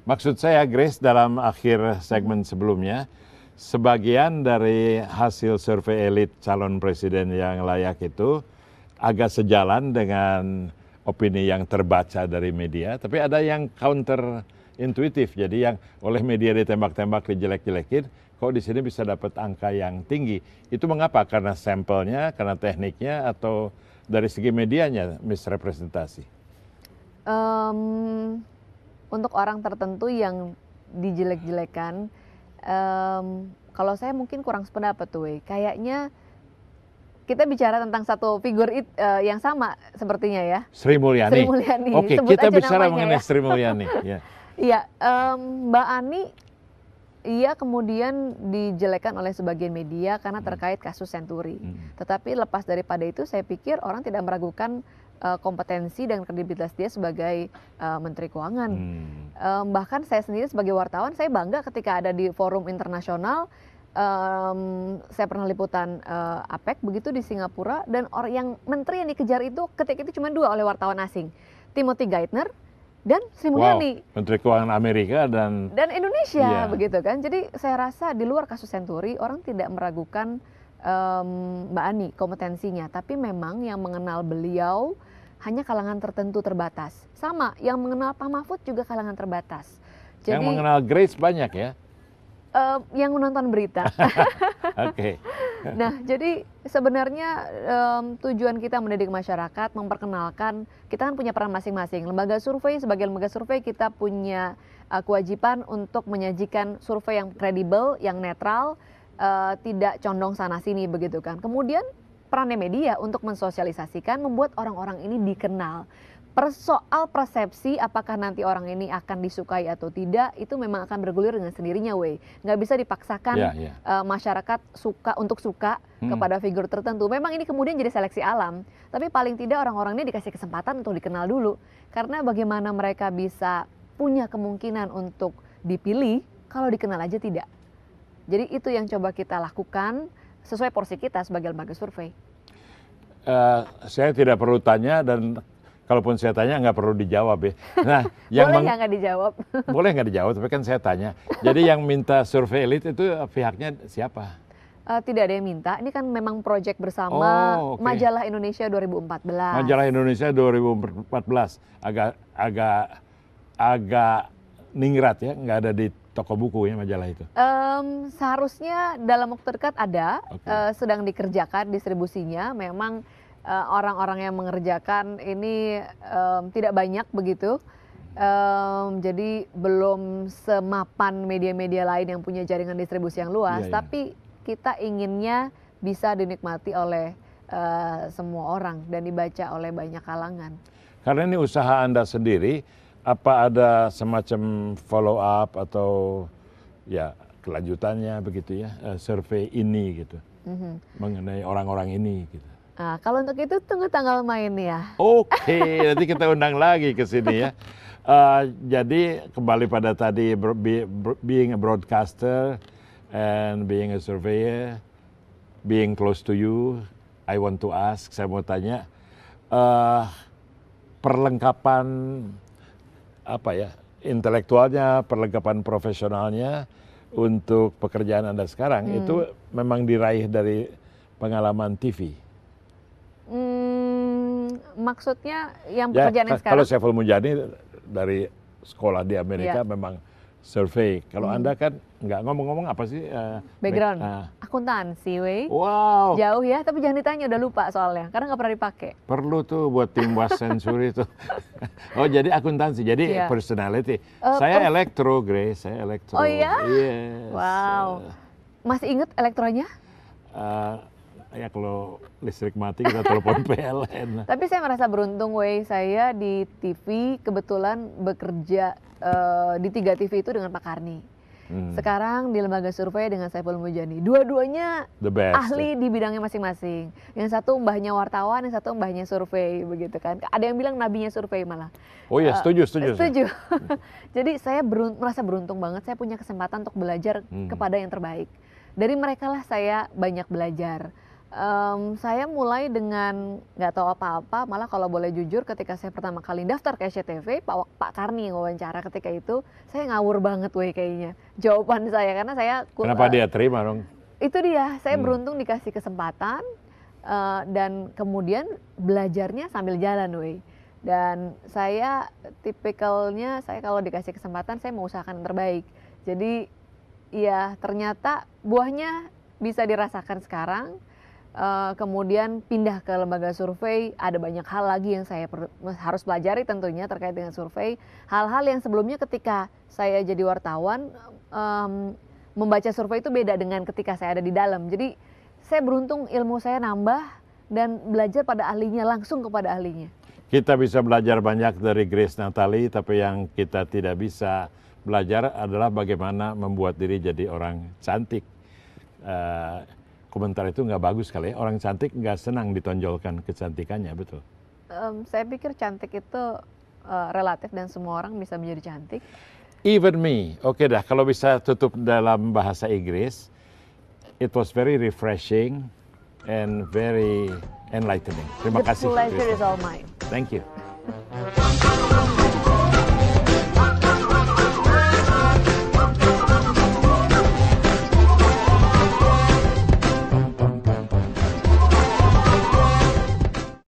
Maksud saya, Grace, dalam akhir segmen sebelumnya, sebagian dari hasil survei elit calon presiden yang layak itu agak sejalan dengan opini yang terbaca dari media, tapi ada yang counter intuitif. Jadi yang oleh media ditembak-tembak, dijelek-jelekin, kok di sini bisa dapat angka yang tinggi. Itu mengapa? Karena sampelnya, karena tekniknya, atau dari segi medianya misrepresentasi? Untuk orang tertentu yang dijelek-jelekan, kalau saya mungkin kurang sependapat tuh, kayaknya kita bicara tentang satu figur yang sama sepertinya ya. Sri Mulyani. Sri Mulyani. Oke, Sebut kita aja bicara namanya mengenai ya. Sri Mulyani. Ya. Iya, Mbak Ani, ia kemudian dijelekan oleh sebagian media karena terkait kasus Senturi. Tetapi lepas daripada itu, saya pikir orang tidak meragukan kompetensi dan kredibilitas dia sebagai Menteri Keuangan. Bahkan saya sendiri sebagai wartawan, saya bangga ketika ada di forum internasional. Saya pernah liputan APEC begitu di Singapura, dan orang yang menteri yang dikejar itu ketika itu cuma 2 oleh wartawan asing, Timothy Geithner dan Sri Mulyani. Wow, Menteri Keuangan Amerika dan Indonesia, begitu kan. Jadi saya rasa di luar kasus Senturi orang tidak meragukan Mbak Ani kompetensinya, tapi memang yang mengenal beliau hanya kalangan tertentu terbatas. Sama, yang mengenal Pak Mahfud juga kalangan terbatas. Jadi, yang mengenal Grace banyak ya? Yang menonton berita. Oke. Nah, jadi sebenarnya tujuan kita mendidik masyarakat, memperkenalkan, kita kan punya peran masing-masing. Lembaga survei, sebagai lembaga survei kita punya kewajiban untuk menyajikan survei yang kredibel, yang netral, tidak condong sana-sini begitu kan. Kemudian perannya media untuk mensosialisasikan, membuat orang-orang ini dikenal. Soal persepsi apakah nanti orang ini akan disukai atau tidak, itu memang akan bergulir dengan sendirinya, nggak bisa dipaksakan masyarakat suka kepada figur tertentu. Memang ini kemudian jadi seleksi alam, tapi paling tidak orang-orang ini dikasih kesempatan untuk dikenal dulu, karena bagaimana mereka bisa punya kemungkinan untuk dipilih kalau dikenal aja tidak. Jadi itu yang coba kita lakukan sesuai porsi kita sebagai lembaga survei. Saya tidak perlu tanya, dan kalaupun saya tanya nggak perlu dijawab ya. Nah, boleh nggak dijawab? Boleh nggak dijawab, tapi kan saya tanya. Jadi yang minta survei elit itu pihaknya siapa? Tidak ada yang minta. Ini kan memang proyek bersama Majalah Indonesia 2014. Majalah Indonesia 2014 agak ningrat ya, nggak ada di toko buku ya majalah itu. Seharusnya dalam waktu dekat ada, sedang dikerjakan distribusinya. Memang orang-orang yang mengerjakan ini tidak banyak begitu, jadi belum semapan media-media lain yang punya jaringan distribusi yang luas, tapi kita inginnya bisa dinikmati oleh semua orang dan dibaca oleh banyak kalangan. Karena ini usaha Anda sendiri, apa ada semacam follow up atau ya kelanjutannya begitu ya, survei ini gitu, mengenai orang-orang ini gitu? Nah, kalau untuk itu tunggu tanggal main ya. Oke, nanti kita undang lagi ke sini ya. Jadi kembali pada tadi, being a broadcaster and being a surveyor, being close to you, I want to ask, saya mau tanya, perlengkapan apa ya, intelektualnya, perlengkapan profesionalnya untuk pekerjaan Anda sekarang itu memang diraih dari pengalaman TV. Maksudnya yang pekerjaan yang sekarang? Kalau Saiful Mujani dari sekolah di Amerika memang survei. Kalau Anda kan nggak ngomong-ngomong apa sih? Background, akuntansi, Wow. Jauh ya, tapi jangan ditanya, udah lupa soalnya, karena nggak pernah dipakai. Perlu tuh buat tim Was Century tuh. Oh, jadi akuntansi, jadi personality. Saya elektro, Grace, saya elektro. Oh iya? Yes. Wow. Masih inget elektronya? Ya kalau listrik mati kita telepon PLN. Tapi saya merasa beruntung, saya di TV kebetulan bekerja di 3 TV itu dengan Pak Karni. Sekarang di lembaga survei dengan Saiful Mujani. Dua-duanya ahli di bidangnya masing-masing. Yang satu mbahnya wartawan, yang satu mbahnya survei, begitu kan. Ada yang bilang nabinya survei malah. Oh iya, setuju. Jadi saya merasa beruntung banget, saya punya kesempatan untuk belajar kepada yang terbaik. Dari mereka lah saya banyak belajar. Saya mulai dengan nggak tahu apa-apa, malah kalau boleh jujur ketika saya pertama kali daftar ke SCTV, Pak Karni yang wawancara ketika itu, saya ngawur banget weh kayaknya jawaban saya karena saya Kenapa dia terima dong? itu dia, saya beruntung dikasih kesempatan dan kemudian belajarnya sambil jalan weh. Dan saya tipikalnya saya kalau dikasih kesempatan saya mau usahakan yang terbaik. Jadi ya ternyata buahnya bisa dirasakan sekarang. Kemudian pindah ke lembaga survei, ada banyak hal lagi yang saya harus pelajari tentunya terkait dengan survei. Hal-hal yang sebelumnya ketika saya jadi wartawan, membaca survei itu beda dengan ketika saya ada di dalam. Jadi saya beruntung ilmu saya nambah dan belajar pada ahlinya, langsung kepada ahlinya. Kita bisa belajar banyak dari Grace Natali, tapi yang kita tidak bisa belajar adalah bagaimana membuat diri jadi orang cantik. Komentar itu nggak bagus kali ya, orang cantik nggak senang ditonjolkan kecantikannya, betul? Saya pikir cantik itu relatif dan semua orang bisa menjadi cantik. Even me, oke dah, kalau bisa tutup dalam bahasa Inggris, it was very refreshing and very enlightening. Terima kasih. The pleasure is all mine. Thank you.